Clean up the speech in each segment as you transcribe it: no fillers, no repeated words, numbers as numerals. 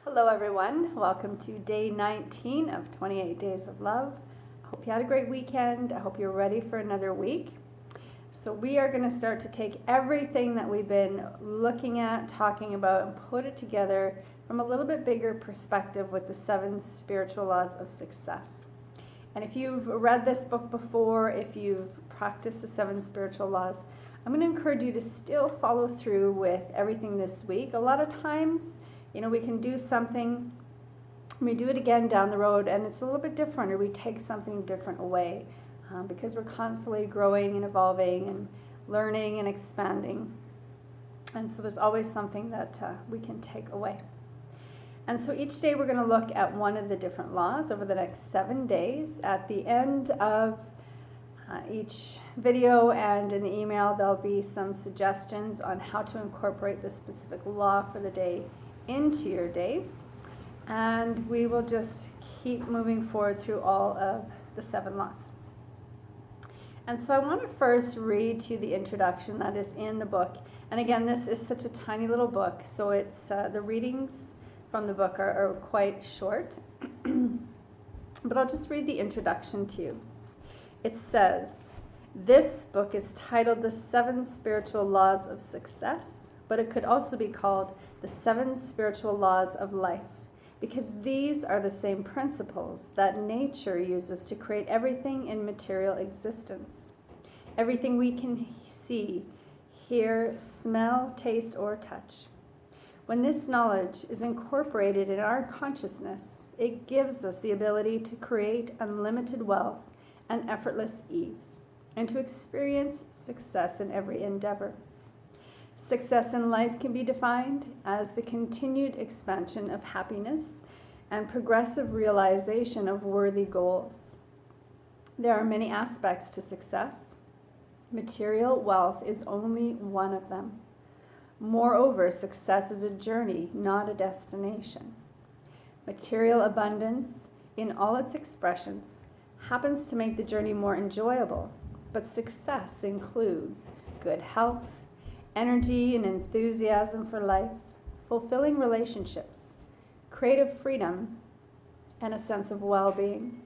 Hello everyone, welcome to day 19 of 28 Days of Love. I hope you had a great weekend. I hope you're ready for another week. So we are going to start to take everything that we've been looking at, talking about, and put it together from a little bit bigger perspective with the 7 spiritual laws of success. And if you've read this book before, if you've practiced the 7 spiritual laws, I'm going to encourage you to still follow through with everything this week. A lot of times, we can do something, we do it again down the road, and it's a little bit different, or we take something different away because we're constantly growing and evolving and learning and expanding. And so there's always something that we can take away. And so each day we're going to look at one of the different laws over the next 7 days. At the end of each video and in the email, there'll be some suggestions on how to incorporate the specific law for the day into your day, and we will just keep moving forward through all of the 7 laws. And so I want to first read to you the introduction that is in the book. And again, this is such a tiny little book, so it's the readings from the book are quite short. But I'll just read the introduction to you. It says, "This book is titled The 7 Spiritual Laws of Success, but it could also be called The 7 Spiritual Laws of Life, because these are the same principles that nature uses to create everything in material existence. Everything we can see, hear, smell, taste, or touch. When this knowledge is incorporated in our consciousness, it gives us the ability to create unlimited wealth and effortless ease, and to experience success in every endeavor. Success in life can be defined as the continued expansion of happiness and progressive realization of worthy goals. There are many aspects to success. Material wealth is only one of them. Moreover, success is a journey, not a destination. Material abundance, in all its expressions, happens to make the journey more enjoyable, but success includes good health, energy and enthusiasm for life, fulfilling relationships, creative freedom, and a sense of well-being.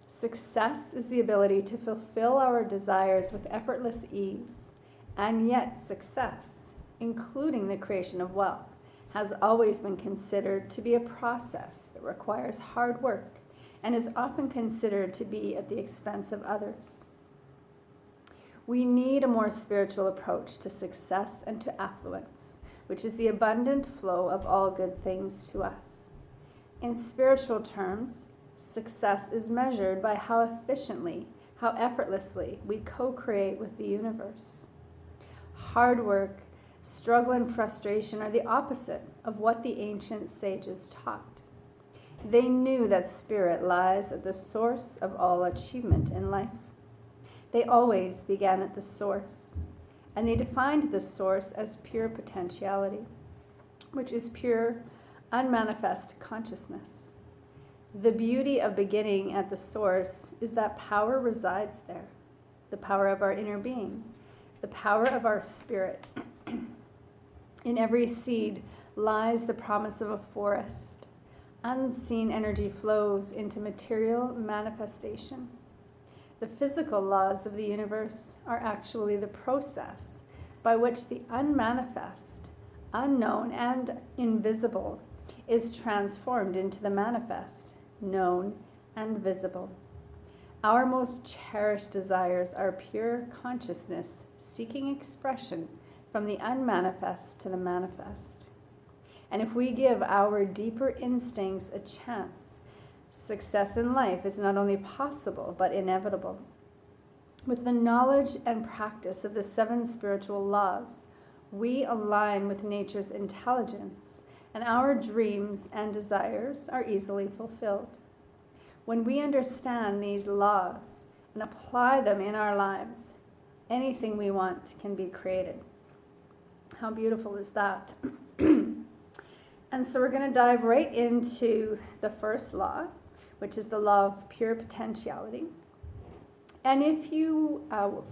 Success is the ability to fulfill our desires with effortless ease, and yet success, including the creation of wealth, has always been considered to be a process that requires hard work and is often considered to be at the expense of others. We need a more spiritual approach to success and to affluence, which is the abundant flow of all good things to us. In spiritual terms, success is measured by how efficiently, how effortlessly we co-create with the universe. Hard work, struggle, and frustration are the opposite of what the ancient sages taught. They knew that spirit lies at the source of all achievement in life. They always began at the source, and they defined the source as pure potentiality, which is pure, unmanifest consciousness. The beauty of beginning at the source is that power resides there, the power of our inner being, the power of our spirit. In every seed lies the promise of a forest. Unseen energy flows into material manifestation. The physical laws of the universe are actually the process by which the unmanifest, unknown, and invisible is transformed into the manifest, known, and visible. Our most cherished desires are pure consciousness seeking expression from the unmanifest to the manifest. And if we give our deeper instincts a chance, success in life is not only possible, but inevitable. With the knowledge and practice of the 7 spiritual laws, we align with nature's intelligence, and our dreams and desires are easily fulfilled. When we understand these laws and apply them in our lives, anything we want can be created. How beautiful is that? And so we're going to dive right into the first law, which is the law of pure potentiality. And if you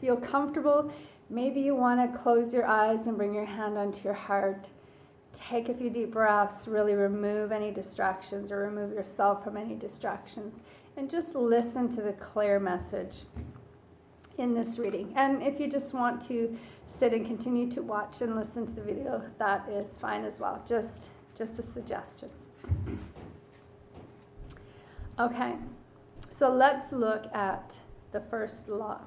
feel comfortable, maybe you want to close your eyes and bring your hand onto your heart Take a few deep breaths, really remove any distractions or remove yourself from any distractions, and just listen to the clear message in this reading. And if you just want to sit and continue to watch and listen to the video, that is fine as well. Just a suggestion. Okay, so let's look at the first law.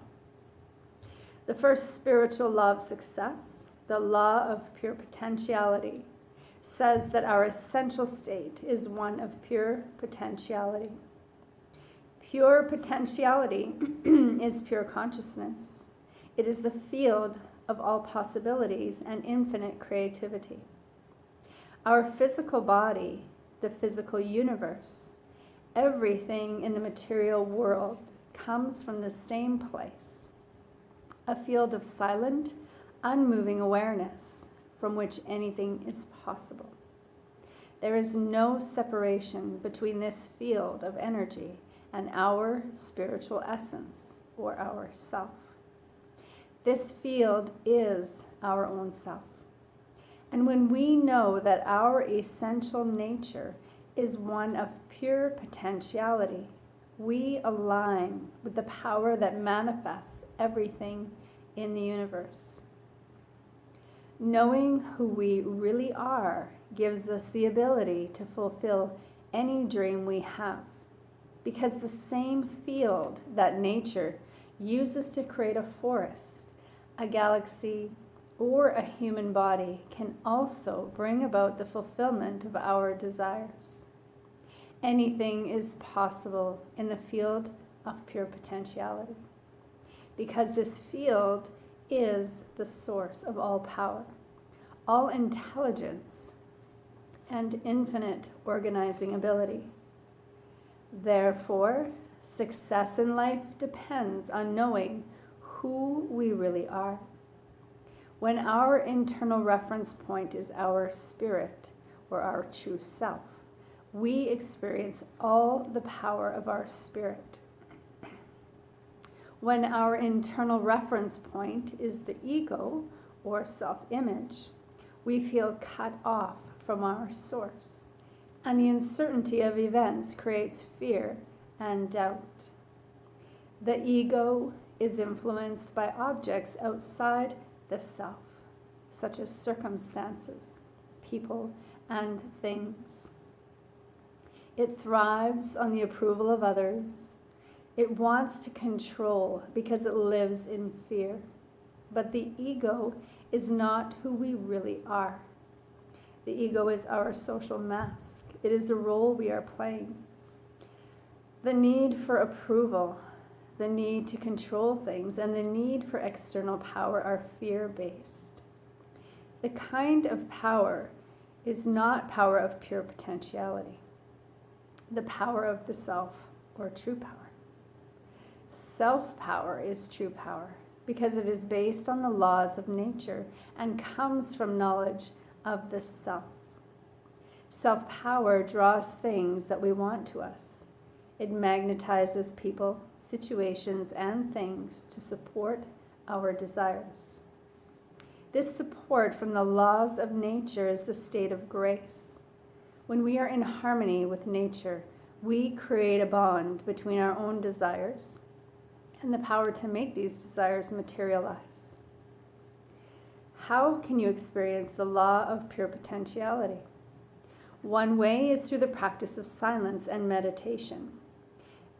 The first spiritual law of success, the law of pure potentiality, says that our essential state is one of pure potentiality. Pure potentiality is pure consciousness. It is the field of all possibilities and infinite creativity. Our physical body, the physical universe, everything in the material world comes from the same place, a field of silent, unmoving awareness from which anything is possible. There is no separation between this field of energy and our spiritual essence, or our self. This field is our own self. And when we know that our essential nature is one of pure potentiality, we align with the power that manifests everything in the universe. Knowing who we really are gives us the ability to fulfill any dream we have, because the same field that nature uses to create a forest, a galaxy, or a human body can also bring about the fulfillment of our desires. Anything is possible in the field of pure potentiality, because this field is the source of all power, all intelligence, and infinite organizing ability. Therefore, success in life depends on knowing who we really are. When our internal reference point is our spirit, or our true self, we experience all the power of our spirit. When our internal reference point is the ego, or self-image, we feel cut off from our source, and the uncertainty of events creates fear and doubt. The ego is influenced by objects outside the self, such as circumstances, people, and things. It thrives on the approval of others. It wants to control because it lives in fear. But the ego is not who we really are. The ego is our social mask. It is the role we are playing. The need for approval, the need to control things, and the need for external power are fear-based. The kind of power is not power of pure potentiality, the power of the self, or true power. Self-power is true power because it is based on the laws of nature and comes from knowledge of the self. Self-power draws things that we want to us. It magnetizes people, situations, and things to support our desires. This support from the laws of nature is the state of grace. When we are in harmony with nature, we create a bond between our own desires and the power to make these desires materialize. How can you experience the law of pure potentiality? One way is through the practice of silence and meditation.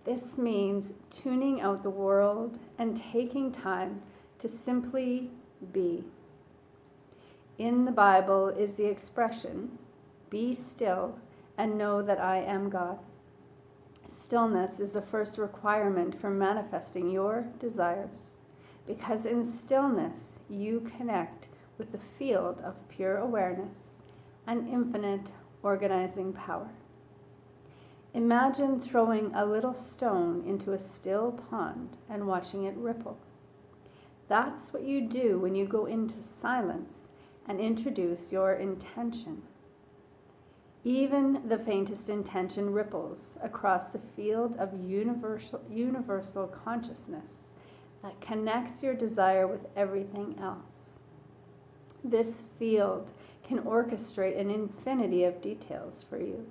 This means tuning out the world and taking time to simply be. In the Bible is the expression, "Be still and know that I am God." Stillness is the first requirement for manifesting your desires, because in stillness you connect with the field of pure awareness and infinite organizing power. Imagine throwing a little stone into a still pond and watching it ripple. That's what you do when you go into silence and introduce your intention. Even the faintest intention ripples across the field of universal consciousness that connects your desire with everything else. This field can orchestrate an infinity of details for you.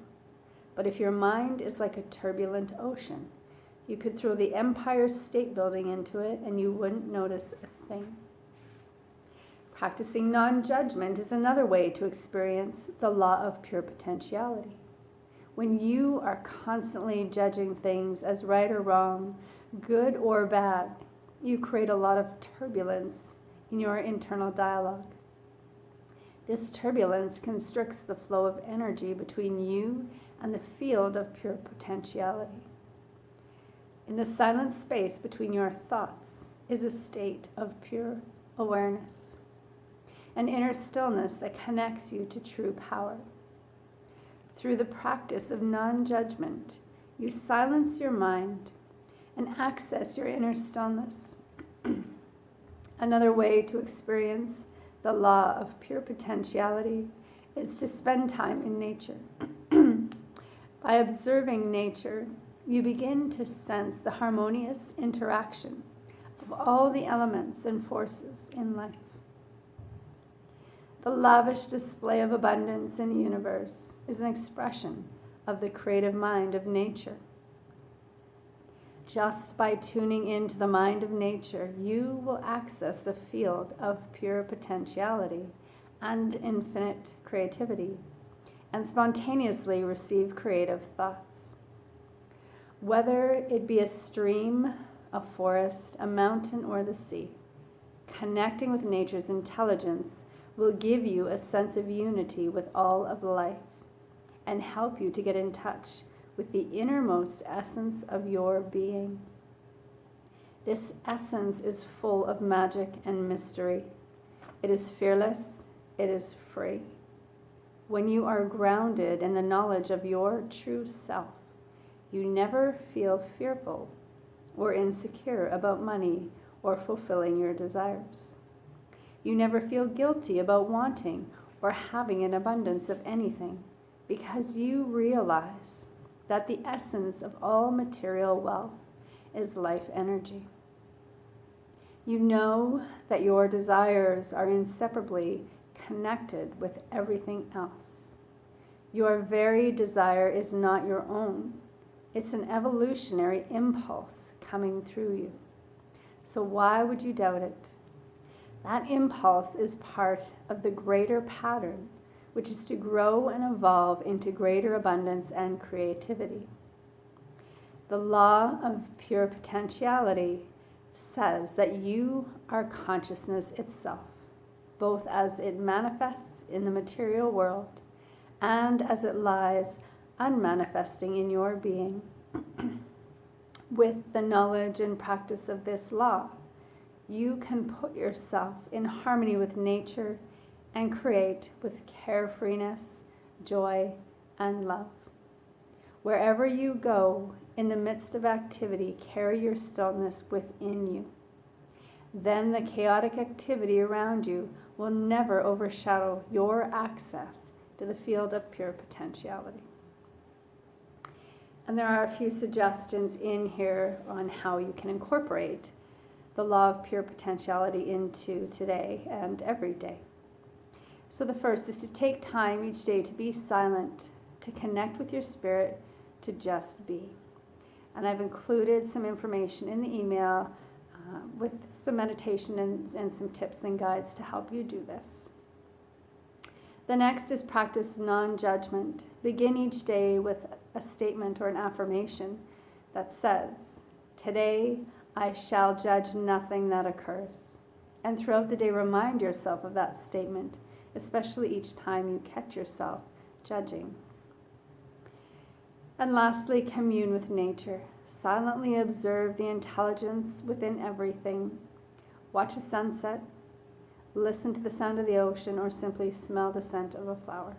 But if your mind is like a turbulent ocean, you could throw the Empire State Building into it and you wouldn't notice a thing. Practicing non-judgment is another way to experience the law of pure potentiality. When you are constantly judging things as right or wrong, good or bad, you create a lot of turbulence in your internal dialogue. This turbulence constricts the flow of energy between you and the field of pure potentiality. In the silent space between your thoughts is a state of pure awareness, an inner stillness that connects you to true power. Through the practice of non-judgment, you silence your mind and access your inner stillness. Another way to experience the law of pure potentiality is to spend time in nature. By observing nature, you begin to sense the harmonious interaction of all the elements and forces in life. The lavish display of abundance in the universe is an expression of the creative mind of nature. Just by tuning into the mind of nature, you will access the field of pure potentiality and infinite creativity, and spontaneously receive creative thoughts. Whether it be a stream, a forest, a mountain, or the sea, connecting with nature's intelligence will give you a sense of unity with all of life and help you to get in touch with the innermost essence of your being. This essence is full of magic and mystery. It is fearless. It is free. When you are grounded in the knowledge of your true self, you never feel fearful or insecure about money or fulfilling your desires. You never feel guilty about wanting or having an abundance of anything, because you realize that the essence of all material wealth is life energy. You know that your desires are inseparably connected with everything else. Your very desire is not your own. It's an evolutionary impulse coming through you. So why would you doubt it? That impulse is part of the greater pattern, which is to grow and evolve into greater abundance and creativity. The law of pure potentiality says that you are consciousness itself, both as it manifests in the material world and as it lies unmanifesting in your being. With the knowledge and practice of this law, you can put yourself in harmony with nature and create with carefreeness, joy, and love. Wherever you go, in the midst of activity, carry your stillness within you. Then the chaotic activity around you will never overshadow your access to the field of pure potentiality. And there are a few suggestions in here on how you can incorporate the law of pure potentiality into today and every day. So the first is to take time each day to be silent, to connect with your spirit, to just be. And I've included some information in the email with some meditation and some tips and guides to help you do this. The next is practice non-judgment. Begin each day with a statement or an affirmation that says, "Today I shall judge nothing that occurs." And throughout the day, remind yourself of that statement, especially each time you catch yourself judging. And lastly, commune with nature. Silently observe the intelligence within everything. Watch a sunset, listen to the sound of the ocean, or simply smell the scent of a flower.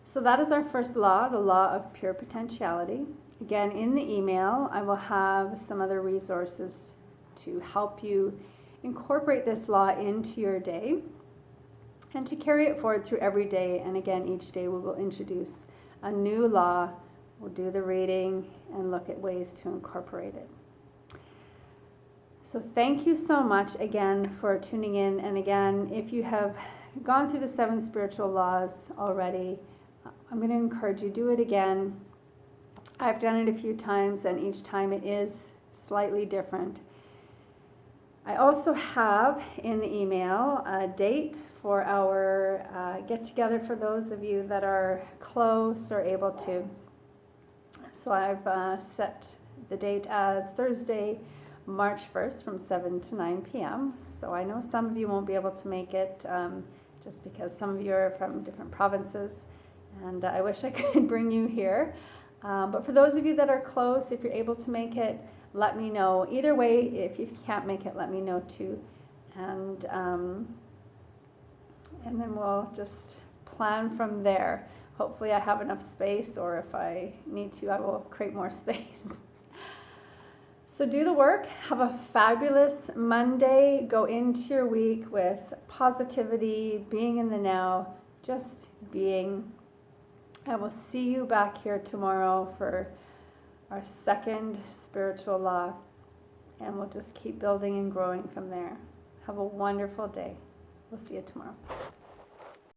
So that is our first law, the law of pure potentiality. Again, in the email, I will have some other resources to help you incorporate this law into your day and to carry it forward through every day. And again, each day we will introduce a new law. We'll do the reading and look at ways to incorporate it. So thank you so much again for tuning in. And again, if you have gone through the 7 spiritual laws already. I'm going to encourage you, do it again. I've done it a few times, and each time it is slightly different. I also have in the email a date for our get-together for those of you that are close or able to. So I've set the date as Thursday, March 1st from 7 to 9 p.m. So I know some of you won't be able to make it just because some of you are from different provinces, and I wish I could bring you here. But for those of you that are close, if you're able to make it, let me know. Either way, if you can't make it, let me know too. And then we'll just plan from there. Hopefully I have enough space, or if I need to, I will create more space. So do the work. Have a fabulous Monday. Go into your week with positivity, being in the now, just being. I will see you back here tomorrow for our 2nd spiritual law, and we'll just keep building and growing from there. Have a wonderful day. We'll see you tomorrow.